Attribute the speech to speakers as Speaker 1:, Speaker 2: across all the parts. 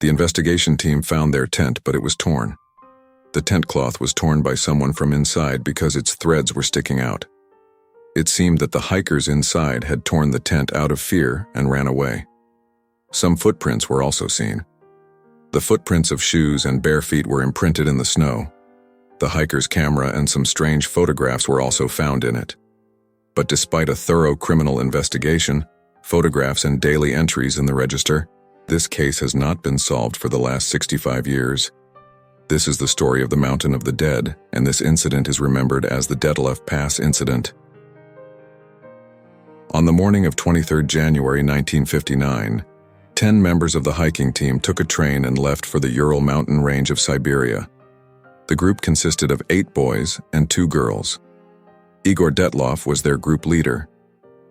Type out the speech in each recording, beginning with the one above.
Speaker 1: The investigation team found their tent, but it was torn. The tent cloth was torn by someone from inside because its threads were sticking out. It seemed that the hikers inside had torn the tent out of fear and ran away. Some footprints were also seen. The footprints of shoes and bare feet were imprinted in the snow. The hiker's camera and some strange photographs were also found in it. But despite a thorough criminal investigation, photographs and daily entries in the register, this case has not been solved for the last 65 years. This is the story of the Mountain of the Dead, and this incident is remembered as the Dyatlov Pass Incident. On the morning of 23 January 1959, 10 members of the hiking team took a train and left for the Ural Mountain range of Siberia. The group consisted of 8 boys and 2 girls. Igor Dyatlov was their group leader.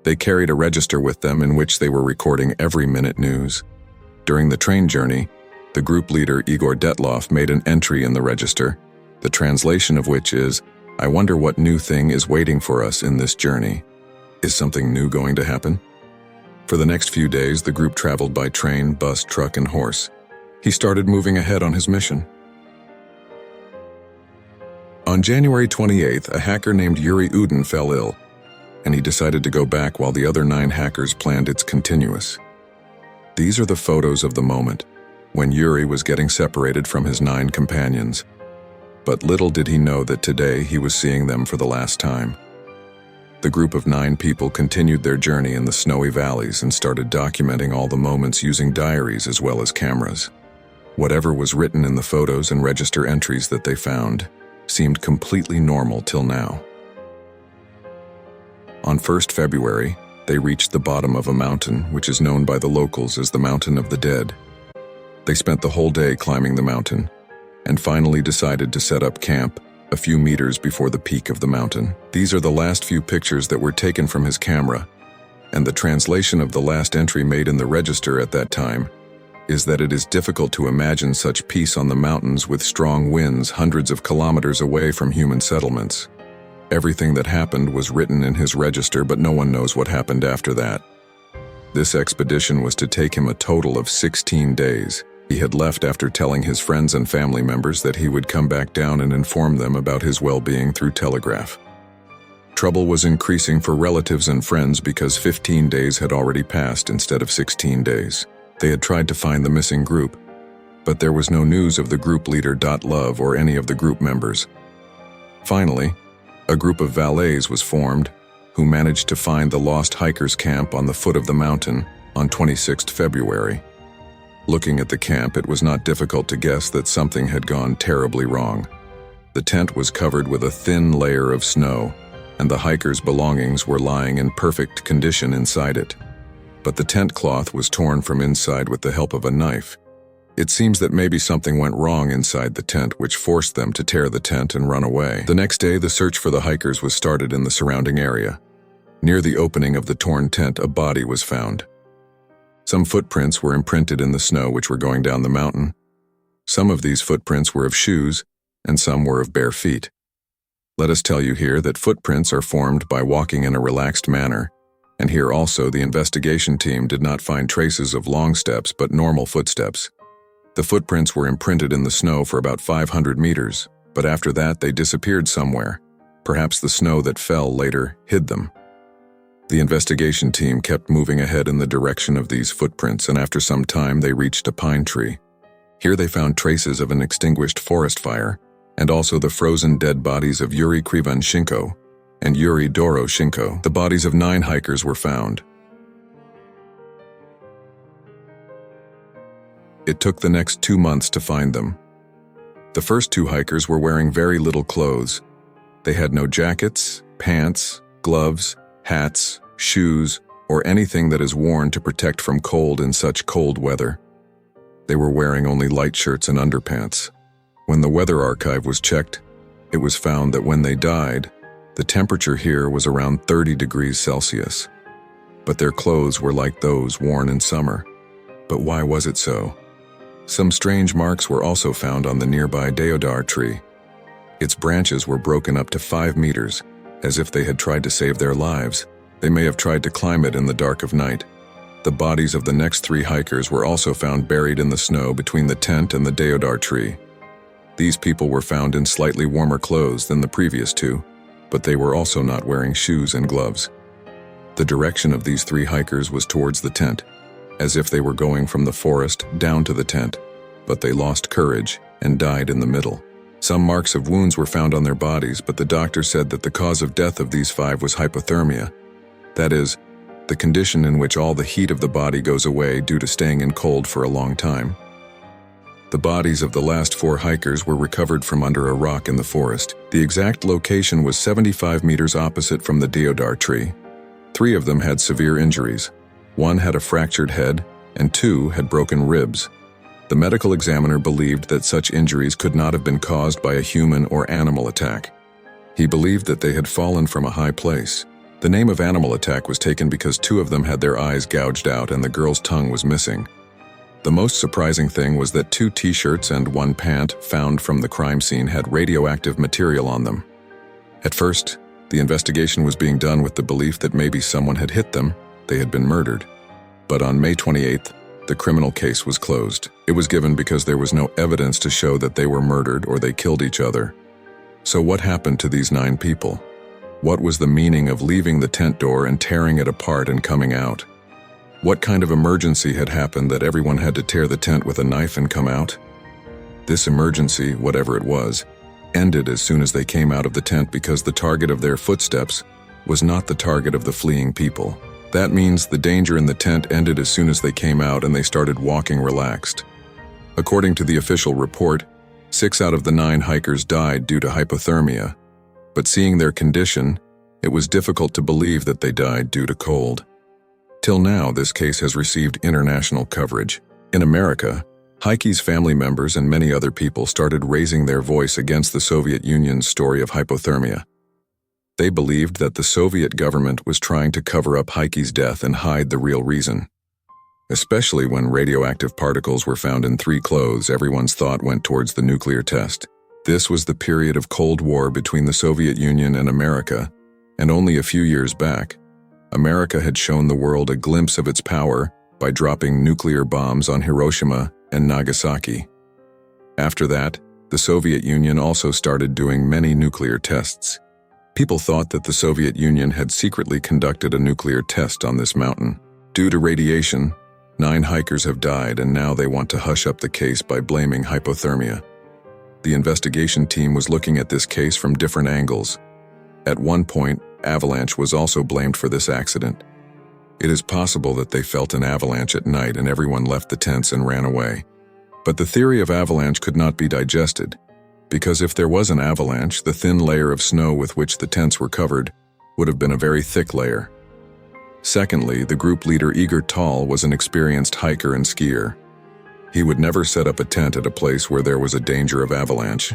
Speaker 1: They carried a register with them in which they were recording every-minute news. During the train journey, the group leader Igor Dyatlov made an entry in the register, the translation of which is, "I wonder what new thing is waiting for us in this journey. Is something new going to happen?" For the next few days, the group traveled by train, bus, truck, and horse. He started moving ahead on his mission. On January 28th, a hacker named Yudin fell ill, and he decided to go back while the other 9 hackers planned its continuous. These are the photos of the moment, when Yuri was getting separated from his 9 companions. But little did he know that today he was seeing them for the last time. The group of 9 people continued their journey in the snowy valleys and started documenting all the moments using diaries as well as cameras. Whatever was written in the photos and register entries that they found seemed completely normal till now. On 1st February, they reached the bottom of a mountain, which is known by the locals as the Mountain of the Dead. They spent the whole day climbing the mountain, and finally decided to set up camp a few meters before the peak of the mountain. These are the last few pictures that were taken from his camera, and the translation of the last entry made in the register at that time is that it is difficult to imagine such peace on the mountains with strong winds hundreds of kilometers away from human settlements. Everything that happened was written in his register, but no one knows what happened after that. This expedition was to take him a total of 16 days. He had left after telling his friends and family members that he would come back down and inform them about his well-being through telegraph. Trouble was increasing for relatives and friends because 15 days had already passed instead of 16 days. They had tried to find the missing group, but there was no news of the group leader Dyatlov or any of the group members. Finally, a group of valets was formed, who managed to find the lost hikers' camp on the foot of the mountain on 26 February. Looking at the camp, it was not difficult to guess that something had gone terribly wrong. The tent was covered with a thin layer of snow, and the hikers' belongings were lying in perfect condition inside it. But the tent cloth was torn from inside with the help of a knife. It seems that maybe something went wrong inside the tent, which forced them to tear the tent and run away. The next day, the search for the hikers was started in the surrounding area. Near the opening of the torn tent, a body was found. Some footprints were imprinted in the snow which were going down the mountain. Some of these footprints were of shoes, and some were of bare feet. Let us tell you here that footprints are formed by walking in a relaxed manner, and here also the investigation team did not find traces of long steps but normal footsteps. The footprints were imprinted in the snow for about 500 meters, but after that they disappeared somewhere. Perhaps the snow that fell later hid them. The investigation team kept moving ahead in the direction of these footprints, and after some time they reached a pine tree. Here they found traces of an extinguished forest fire, and also the frozen dead bodies of Yuri Krivanshenko and Yuri Doroshenko. The bodies of 9 hikers were found. It took the next 2 months to find them. The first 2 hikers were wearing very little clothes. They had no jackets, pants, gloves, hats, shoes, or anything that is worn to protect from cold in such cold weather. They were wearing only light shirts and underpants. When the weather archive was checked, it was found that when they died, the temperature here was around 30 degrees Celsius. But their clothes were like those worn in summer. But why was it so? Some strange marks were also found on the nearby deodar tree. Its branches were broken up to 5 meters, as if they had tried to save their lives. They may have tried to climb it in the dark of night. The bodies of the next 3 hikers were also found buried in the snow between the tent and the deodar tree. These people were found in slightly warmer clothes than the previous 2, but they were also not wearing shoes and gloves. The direction of these 3 hikers was towards the tent, as if they were going from the forest down to the tent, but they lost courage and died in the middle. Some marks of wounds were found on their bodies, but the doctor said that the cause of death of these 5 was hypothermia. That is, the condition in which all the heat of the body goes away due to staying in cold for a long time. The bodies of the last 4 hikers were recovered from under a rock in the forest. The exact location was 75 meters opposite from the deodar tree. 3 of them had severe injuries. 1 had a fractured head, and 2 had broken ribs. The medical examiner believed that such injuries could not have been caused by a human or animal attack. He believed that they had fallen from a high place. The name of animal attack was taken because 2 of them had their eyes gouged out and the girl's tongue was missing. The most surprising thing was that 2 t-shirts and 1 pant found from the crime scene had radioactive material on them. At first, the investigation was being done with the belief that maybe someone had hit them, they had been murdered. But on May 28th, the criminal case was closed. It was given because there was no evidence to show that they were murdered or they killed each other. So what happened to these 9 people? What was the meaning of leaving the tent door and tearing it apart and coming out? What kind of emergency had happened that everyone had to tear the tent with a knife and come out? This emergency, whatever it was, ended as soon as they came out of the tent because the target of their footsteps was not the target of the fleeing people. That means the danger in the tent ended as soon as they came out and they started walking relaxed. According to the official report, 6 out of the 9 hikers died due to hypothermia, but seeing their condition, it was difficult to believe that they died due to cold. Till now, this case has received international coverage. In America, Heike's family members and many other people started raising their voice against the Soviet Union's story of hypothermia. They believed that the Soviet government was trying to cover up Heike's death and hide the real reason. Especially when radioactive particles were found in 3 clothes, everyone's thought went towards the nuclear test. This was the period of Cold War between the Soviet Union and America, and only a few years back, America had shown the world a glimpse of its power by dropping nuclear bombs on Hiroshima and Nagasaki. After that, the Soviet Union also started doing many nuclear tests. People thought that the Soviet Union had secretly conducted a nuclear test on this mountain. Due to radiation, 9 hikers have died, and now they want to hush up the case by blaming hypothermia. The investigation team was looking at this case from different angles. At one point, avalanche was also blamed for this accident. It is possible that they felt an avalanche at night and everyone left the tents and ran away. But the theory of avalanche could not be digested, because if there was an avalanche, the thin layer of snow with which the tents were covered would have been a very thick layer. Secondly, the group leader Igor Tal was an experienced hiker and skier. He would never set up a tent at a place where there was a danger of avalanche.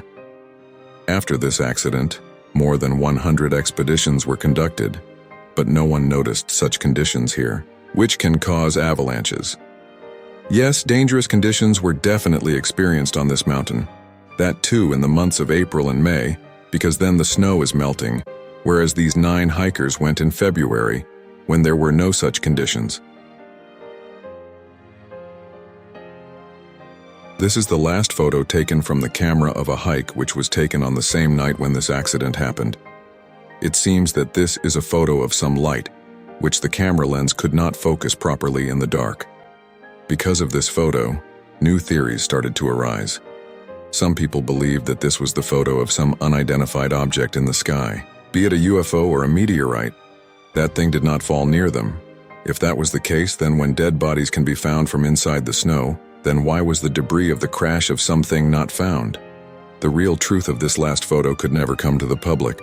Speaker 1: After this accident, more than 100 expeditions were conducted, but no one noticed such conditions here, which can cause avalanches. Yes, dangerous conditions were definitely experienced on this mountain. That too in the months of April and May, because then the snow is melting, whereas these 9 hikers went in February, when there were no such conditions. This is the last photo taken from the camera of a hike which was taken on the same night when this accident happened. It seems that this is a photo of some light, which the camera lens could not focus properly in the dark. Because of this photo, new theories started to arise. Some people believed that this was the photo of some unidentified object in the sky, be it a UFO or a meteorite. That thing did not fall near them. If that was the case, then when dead bodies can be found from inside the snow, then why was the debris of the crash of something not found? The real truth of this last photo could never come to the public.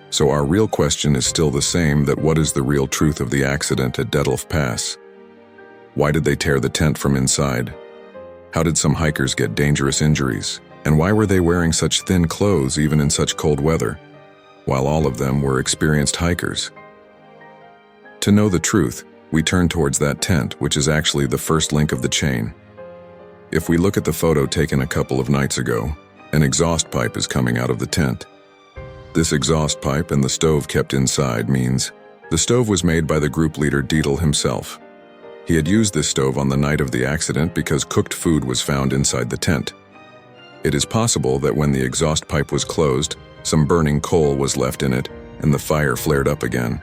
Speaker 1: So our real question is still the same, that what is the real truth of the accident at Dyatlov Pass? Why did they tear the tent from inside? How did some hikers get dangerous injuries? And why were they wearing such thin clothes even in such cold weather, while all of them were experienced hikers? To know the truth, we turn towards that tent, which is actually the first link of the chain. If we look at the photo taken a couple of nights ago, an exhaust pipe is coming out of the tent. This exhaust pipe and the stove kept inside means the stove was made by the group leader Dyatlov himself. He had used this stove on the night of the accident because cooked food was found inside the tent. It is possible that when the exhaust pipe was closed, some burning coal was left in it and the fire flared up again.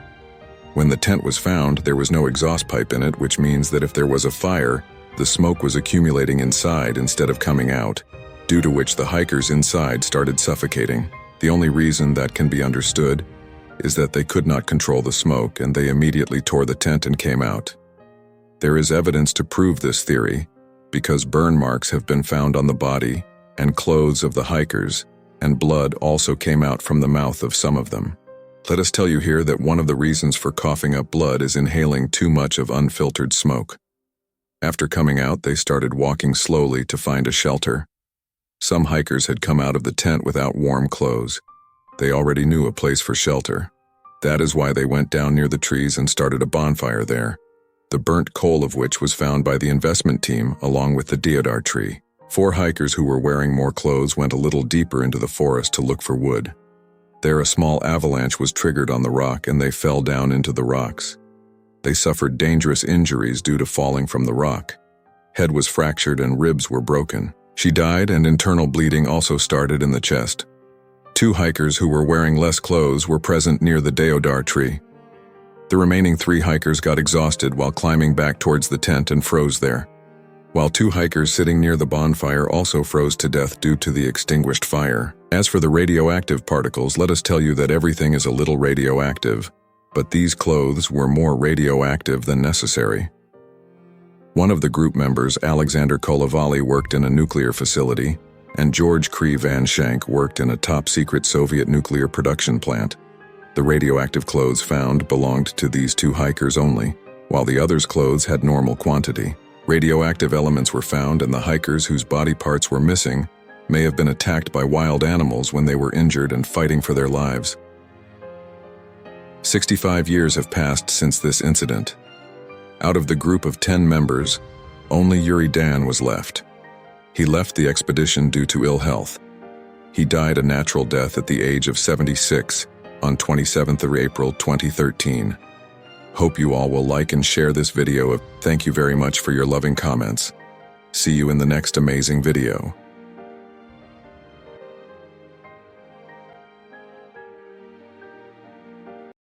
Speaker 1: When the tent was found, there was no exhaust pipe in it, which means that if there was a fire, the smoke was accumulating inside instead of coming out, due to which the hikers inside started suffocating. The only reason that can be understood is that they could not control the smoke and they immediately tore the tent and came out. There is evidence to prove this theory, because burn marks have been found on the body and clothes of the hikers, and blood also came out from the mouth of some of them. Let us tell you here that one of the reasons for coughing up blood is inhaling too much of unfiltered smoke. After coming out, they started walking slowly to find a shelter. Some hikers had come out of the tent without warm clothes. They already knew a place for shelter. That is why they went down near the trees and started a bonfire there, the burnt coal of which was found by the investment team along with the deodar tree. 4 hikers who were wearing more clothes went a little deeper into the forest to look for wood. There a small avalanche was triggered on the rock and they fell down into the rocks. They suffered dangerous injuries due to falling from the rock. Head was fractured and ribs were broken. She died and internal bleeding also started in the chest. 2 hikers who were wearing less clothes were present near the deodar tree. The remaining 3 hikers got exhausted while climbing back towards the tent and froze there, while 2 hikers sitting near the bonfire also froze to death due to the extinguished fire. As for the radioactive particles, let us tell you that everything is a little radioactive, but these clothes were more radioactive than necessary. One of the group members, Alexander Kolovali, worked in a nuclear facility, and George Cree Van Shank worked in a top-secret Soviet nuclear production plant. The radioactive clothes found belonged to these 2 hikers only, while the others' clothes had normal quantity. Radioactive elements were found, and the hikers whose body parts were missing may have been attacked by wild animals when they were injured and fighting for their lives. 65 years have passed since this incident. Out of the group of 10 members, only Yuri Dan was left. He left the expedition due to ill health. He died a natural death at the age of 76 on 27th of April 2013. Hope you all will like and share this video. Thank you very much for your loving comments. See you in the next amazing video.